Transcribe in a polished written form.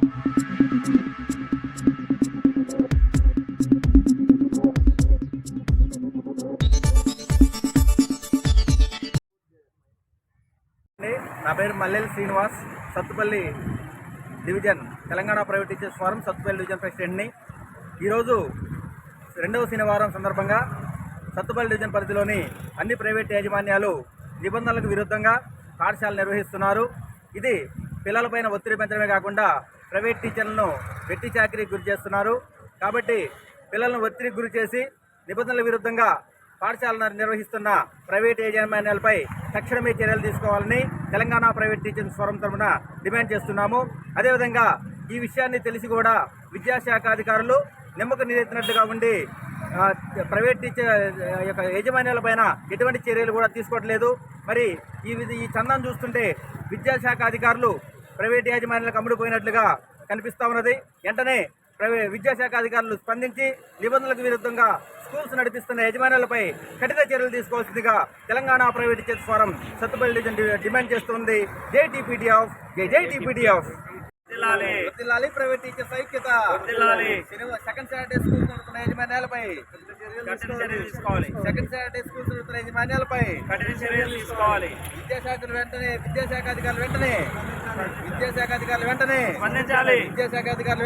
నా పేరు Mallel Srinivas, Sathupalli division Telangana private teachers forum Sathupalli division ప్రెసిడెంట్ని. ఈరోజు రెండవ శనివారం సందర్భంగా సత్తుపల్లి డివిజన్ పరిధిలోని అన్ని ప్రైవేట్ యాజమాన్యాలు నిబంధనలకు విరుద్ధంగా పాఠశాలలు నిర్వహిస్తున్నారు. ఇది పిల్లలపైన ఒత్తిడి పెంచడమే కాకుండా ప్రైవేట్ టీచర్లను వెట్టి చాకరీకి గురి చేస్తున్నారు. కాబట్టి పిల్లలను ఒత్తిడికి గురి చేసి నిబంధనల విరుద్ధంగా పాఠశాలను నిర్వహిస్తున్న ప్రైవేట్ యాజమాన్యాలపై తక్షణమే చర్యలు తీసుకోవాలని తెలంగాణ ప్రైవేట్ టీచర్స్ ఫోరం తరఫున డిమాండ్ చేస్తున్నాము. అదేవిధంగా ఈ విషయాన్ని తెలిసి కూడా విద్యాశాఖ అధికారులు నిమ్మకు నీరెత్తినట్లుగా ఉండి ప్రైవేట్ టీచర్ యొక్క యాజమాన్యాలపైన ఎటువంటి చర్యలు కూడా తీసుకోవట్లేదు. మరి ఈ చందాన్ని చూస్తుంటే విద్యాశాఖ అధికారులు ప్రైవేట్ యాజమాన్యాలకు అమ్ముడుపోయినట్లుగా కనిపిస్తూ ఉన్నది. వెంటనే విద్యాశాఖ అధికారులు స్పందించి నిబంధనలకు విరుద్ధంగా స్కూల్స్ నడిపిస్తున్న యజమానులపై కఠిన చర్యలు తీసుకోవాల్సిందిగా Telangana private teachers forum Sathupalli division demand చేస్తుంది. జై టీపీడీఎఫ్, జై టీపీడీఎఫ్. ప్రైవేట్ టీచర్స్ ఐక్యత. సెకండ్ సాటర్డే స్కూల్స్ నడుపుతున్న యజమాన్యాలపై సెకండ్ సాటర్డే స్కూల్స్ నడుపుతున్న యజమాన్యాలపై కఠిన చర్యలు తీసుకోవాలి. విద్యాశాఖ అధికారులు వెంటనే స్పందించాలి. విద్యాశాఖ అధికారులు